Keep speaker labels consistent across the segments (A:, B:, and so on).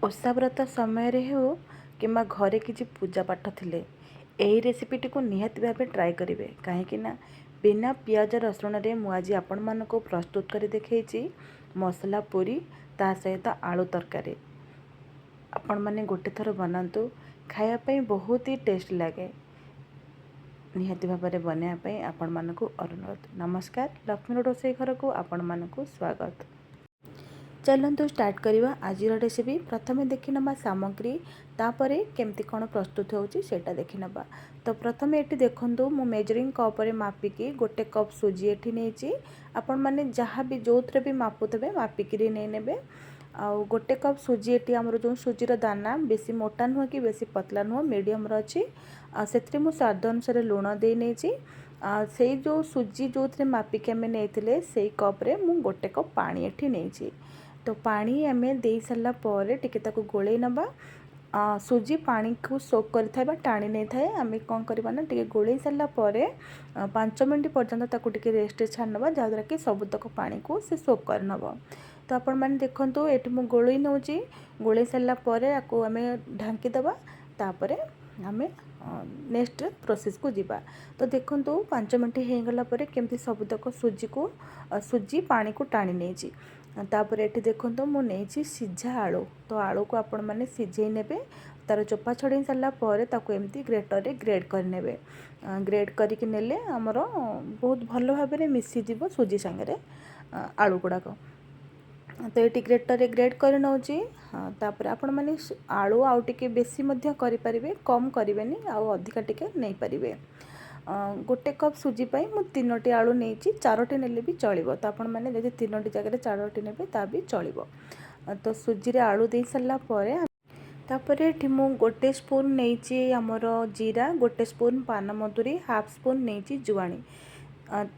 A: ओषाव्रत समय हो कि घरे किसी पूजा पाठ थिले यही रेसिपीटी को निहाती भाव ट्राए करेंगे कहीं बिना पियाज रसुण रे मुझे आपण मानक प्रस्तुत कर देखी मसला पूरी ता सहित आलू तरकारी आपण मैंने गोटे थर बनातु खायापी बहुत ही टेस्ट लगे निहाती भाव में बनवाई आपण मानक अनुरोध। नमस्कार, लक्ष्मी रोषे घर को आपण मानक स्वागत। चलतु स्टार्ट करवा आज रेसिपी। प्रथमे देखी नवा सामग्री तापर केमती कौन प्रस्तुत होटा देखी नवा। तो प्रथम ये देखूँ मु मेजरिंग कप रे मापिकी गोटे कप सुजी ये नहीं आपण मैंने जहाँ भी जो थे भी मापुथे मापिकी नहीं ने आउ गोटे कप सुजी ये आमर जो सुजीर दाना बेसी मोटा नुह कि बेसी पतला नुह मीडियम अच्छी से स्वाद अनुसार लुण दे नहीं से जो सुजी जो थे मापिकी आम नहीं से कप्रे मु गोटे कप पानी ये नहीं। तो पानी आम दे सारा पर टिके ताको गोले नबा सुजी पानी को सोक कर टाणी नहीं थाए आम कौन करवा ना टिके गोले सारा पर 5 मिनट पर्यंत ताको टिके रेस्ट छाड़नवा जहाँद्वारा कि सबुतक पानी को से सोक कर नब। तो आपण मैंने देखो ये मुझे गोल नौची गोले सारा पर आपको आम ढांकीदबा तापर आम नेक्स्ट प्रोसेस को जीवा। तो देखो 5 मिनट हो गला केमती सबुतक सुजी पानी को टाणी नहीं तापर ये देखो मु नहीं सीझा आलू। तो आलू को आपण मैंने सीझे ने तार चोपा छड़े सारापर ताको एमती ग्रेटर रे ग्रेड करने ग्रेड करके नेले आमर बहुत भल भाव में मिसीज सुजी सांगे आलू गुड़ाक। तो ये ग्रेटर रे ग्रेड कर नौची तापर आपण मैंने आलू आउ टिके बेसी मध्य करें कम करें आउ अधिका टिके नहीं पारे। गोटे कप सुजी पाई मु 3टी आलू नहीं 4टी नेले भी चलो। तो आपण मैंने जब 3टी जगह 4टी ने ता भी चलो। तो सुजी रे आलू दे सारा तापर ये मु गोटे स्पून नहीं आमर जीरा गोटे स्पून पान मधुरी हाफ स्पून नहीं जुआणी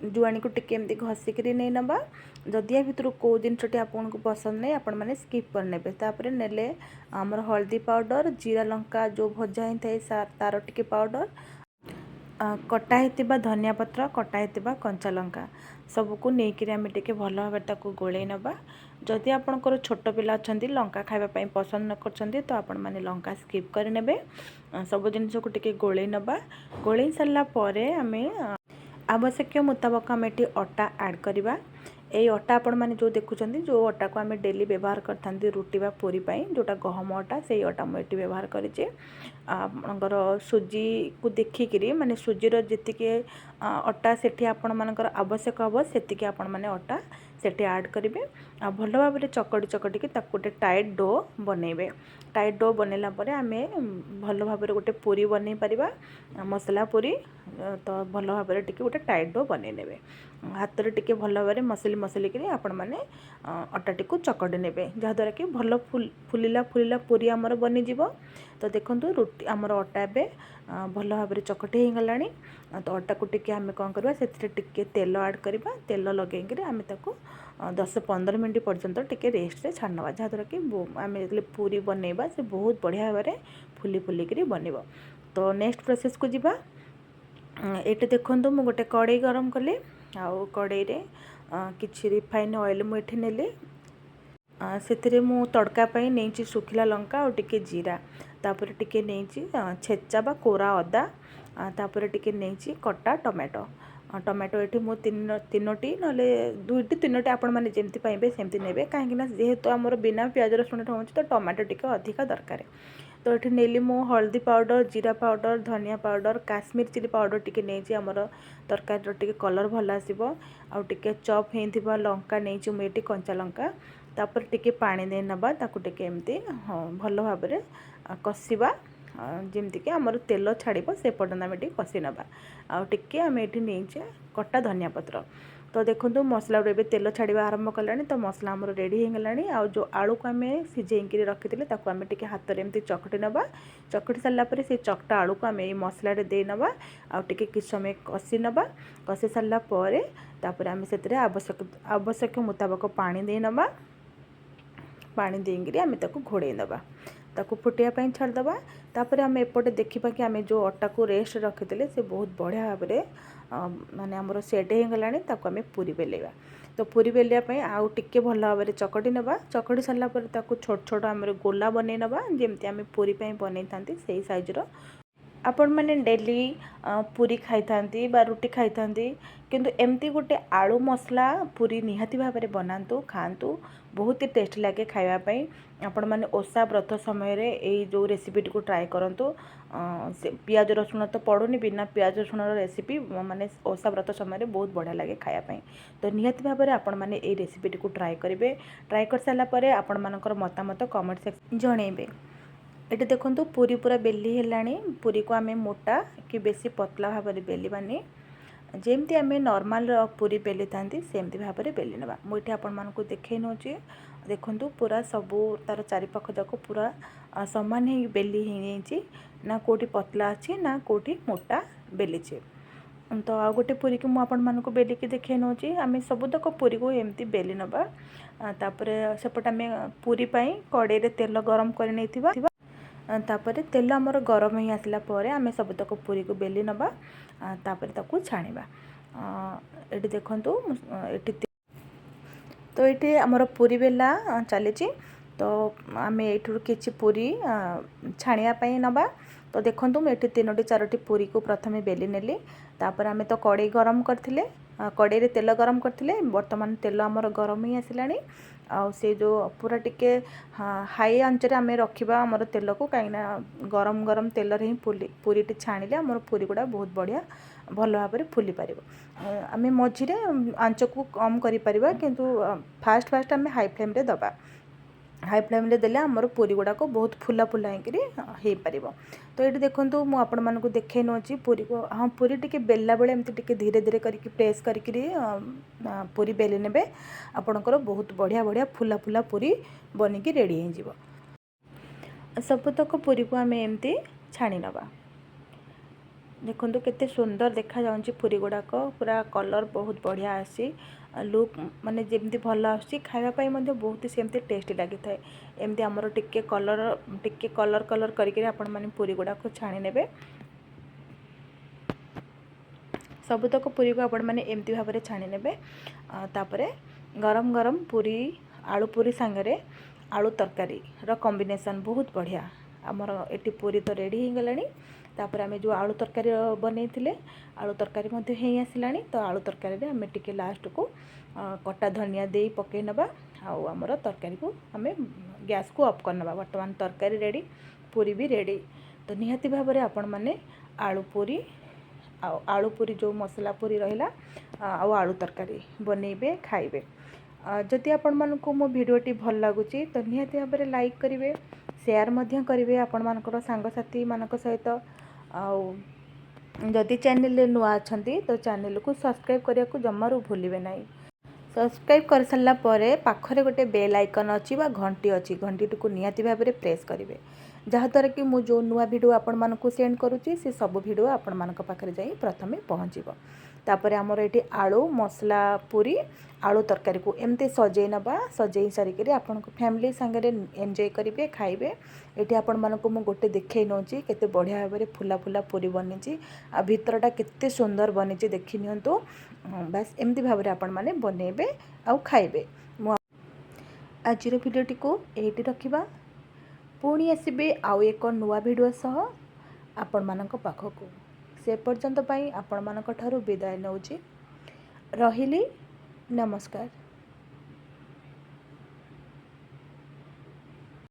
A: जुआणी को टिके एमती घसिक नहीं नवा जदि या भितर कौ जिनसटी आपको पसंद नहीं आपण मैंने स्किप करने। तापर नेले आमर हल्दी पाउडर जीरा लंका जो भजा ही थाए तार टिके पाउडर कटा होता धनिया पत्र कटा होता कंचा लंका सबको लेकिन आम टे भल भाव गोले नवा। जदि आपंकर छोट पिला अच्छा लंका खावाई पसंद न कर तो आपण मैंने लंका स्किप करे सब जिनस को टिके गोले नवा। गोले सारापर आम आवश्यक मुताबक आम ये अटा ऐड करवा। यही अटा आपण मैंने जो देखुं जो अटा को आम डेली व्यवहार करते रुटी बा पूरी जोटा गहम अटा से अटा मुझे व्यवहार करें। आपणकर सुजी को देखिकी माने सुजीर जी अटा से आपण मानकर आवश्यक हम से आपण मैंने अटा से ऐड करेंगे आ भल भाव में चकटी चकटी गोटे टाइट डो बनइबे। टाइट डो बनैला आम भल भाव में गोटे पूरी बनई पार मसला पूरी। तो भल भाव में गोटे टाइट डो बनई ने हाथ में टिके भल भाव में मसलिक आपण मैंने अटाटी को चकटी ने जहाँद्वारा कि भल फुलिला फुलिला पूरी आमर बनीज। तो देखो रुटी आमर अटा एवं भल भाव में चकटी हो गला। तो अटा को टिके आम कौन करवा से टिके तेल ऐड करवा तेल लगे आम 10-15 मिनट पर्यंत टिके रेस्ट रे छाड़नवा जहाँद्वारा कि आम जो पूरी बनइबा से बहुत बढ़िया भाव में फुली फुलिक बन। तो नेक्स्ट प्रोसेस को जीवा। ये देखो मु गोटे कड़ाई गरम कली आउ कड़ाई रे किछि रिफाइन ऑयल मुझे नेली से मु तड़का नहीं सुखिला लंका और टिके जीरा तापर टिके नहीं छेचा बा कोरा अदा तापर टिके नहीं कटा टमाटो टमाटो ये मु 3टी ना 2टी 3टी आपण मैंने जमी पाइबे सेमती ने कहीं जेहेतु आमर बिना प्याज रसुण हो तो टमाटो टिके अधिका दरकार। तो ये नेली मु हल्दी पाउडर जीरा पाउडर धनिया पाउडर काश्मीर चिली पाउडर टिके नहीं आमर तरकारी टिके कलर भल आसो आउ टिके चॉप होइथिबा लंका नहीं मुझे कंचा लंका तापर टिके पानी दे नबा ताकू टिके एमती हाँ भल भाव में कषिबा जमती कि आमर तेल छाड़ से पर्यटन आम कषि नबा आउ टिके आम ये नहीं कटा धनिया पत्र। तो देखो मसला ए तेल छाड़ा आरंभ कला। तो मसला आमर रेडी हो गला आउ जो आलू को आम सीझे रखी थे आम टे हाथ में एमती चकटी नबा चकटी सारापर से चकटा आलू को आम मसला दे नबा आउ टिके किछ समय कषि नबा कषि सारापर तापर आम से आवश्यक मुताबक पानी दे नबा पानी देंगे आम घोड़े नबा ताकू फुटिया छाड़दबा। तापर आम एपटे देखा कि आम जो अटा को रेस्ट रखी से बहुत बढ़िया भाव में ମାନେ ଆମର सेट हो गलानी ताको आमे पूरी बेलेबा। तो पूरी बेलिया पई आउ टिके भल भाव में चकटी नबा। चकटी सारा पर ताको छोट छोट आम गोला बनै नबा जेमती आमे पूरी पई बनै थांती सेही साइज रो। आपण मैंने डेली पूरी खाई थांती बा रुटी खाई थांती किंतु एमती गोटे आलू मसला पूरी निहाती भाव में बनातु खातु बहुत ही टेस्ट लगे खावाई। आपण मैंने ओषा व्रत समय रे एई जो रेसिपी को ट्राए करंतु। पियाज रसुण तो पड़ूनी बिना पियाज रसुण रेसिपी माने ओषा व्रत समय बहुत बढ़िया लगे खायापाई। तो निहाती भाव में आपण मैंने एई रेसिपी को ट्राए करेंगे। ट्राए कर सारा पर आपण मानकर मतामत कमेंट सेक्शन जनइबे। ये देखो पूरी पूरा बेली है पूरी को आमे मोटा कि बेसी पतला भाव में बेलिबानी जेमती आमे नॉर्मल पूरी बेली था सेमती भाव में बेली नवा। मुझे आपण मानक देखई नौचे देखु पूरा सबू तार चारिपाख जाक पूरा सामान ही बेली ही ना कोटी पतला अच्छी ना कोटी मोटा बेली। तो आ गोटे पूरी को मुझे मानक बेलिकी देखई नौचे आम सबुतक पूरी को एमती बेली नवा। तापर सेपटे आम पूरी पाई कड़े तेल गरम कर नहीं तापर तेल आमर गरम ही आसला आम सबुतक पूरी को बेली नवा। तापर ताकू छाणीबा। ये देखंतु ये तो ये आमर पूरी बेला चली। तो आम ये किसी पूरी छाणियापाई नवा। तो देखो मुझे 3टी 4टी पूरी को प्रथमे बेली नेली। तापर आम तो कड़े गरम करथिले कड़े तेल गरम करथिले वर्तमान तेल आमर गरम ही आसला। आउ से जो पूरा टिके हाई आंचरे आम रखा आमर तेल को कहीं गरम गरम तेल ही पूरी छाणिले आमर पूरी गुड़ा बहुत बढ़िया भल भाव में फुली पार। आम मझे आंच को कम कर किंतु फास्ट फास्ट आम हाई फ्लेम रे दबा। हाई फ्लेम रे देले आमर पूरी गुड़ाक बहुत फुला फुला हो पार। तो ये देखो मुझे देखई नौची पूरी को। हाँ पूरी टिके बेला बेले एमती टिके धीरे धीरे करके प्रेस करके पूरी बेली नेबे आपणकर बहुत बढ़िया बढ़िया फुला फुला पूरी बनिकी रेडी हो। सबुतक पूरी को आम एमती छाणी नवा। देखो केते सुंदर देखा जाउची पूरी गुड़ाक पूरा कलर बहुत बढ़िया आसी लुक माने जेमती भल आसी खावाई बहुत सेमती टेस्टी लगी थाए। एमती आमर टिके कलर कलर करके आपण माने पूरी गुड़ाक छाणी नेबे। सबुतक पूरी को आपण माने एमती भाव में छाणी नेबे। तापरे गरम गरम पूरी आलू पूरी सांगरे आलू तरकारी रो कॉम्बिनेशन बहुत बढ़िया। आमर एटी पूरी तो रेडी हो गलानी। तापर आम जो आलू तरकारी बनै आलू तरकारी हो आसला। तो आलू तरकारी आम टिके लास्ट को कटा धनिया दे पकई नवा। आमर तरकारी को आम गैस को ऑफ करनवा। वर्तमान तरकारी रेडी पूरी भी रेडी। तो निहाती भाव में आपण माने आलू पूरी जो मसला पूरी रहिला आलू तरकारी बनइबे खाइबे। जदि आपण मानकु मो भिडियोटी भल लगुची तो निहाती भाव में लाइक करेंगे शेयर मध्य करेंगे आपण मानकर सांगसाथी मानक सहित। जदि चैनल नुआ अच्छी तो चैनल को सब्सक्राइब करने को जमारू भूलिए ना। सब्सक्राइब कर सारा पर पाखरे गोटे बेल आइकन अच्छी घंटी अच्छी घंटी को निहाती भाव में प्रेस करेंगे जहाँद्वारा कि मु जो नुआ वीडियो आपण मानकु सेंड करुच्ची से सब वीडियो आपण मानक पाखरे जाई प्रथमे पहुँचब। तापर आमर ये आलू मसला पूरी आलू तरकारी को एमती सजै नवा। सजै सारिक आपण फैमिली सांगे एंजॉय करेंगे खाइबे। ये आपण मानक मु गोटे देखई नौची केते बढ़िया भाव में फुला फुला पूरी बनी आ भितरटा केते सुंदर बनी देखी नियंतु। बस एमती भाव में आपण माने बनइबे आउ खाइबे। आज भिडियोटी को एटी रखिबा पुणी आसबे आउ एक नुआ वीडियो सह आपण मानक पाखकु। से पर्यंत आपण मानक ठारू विदाय नौची रहिली। नमस्कार।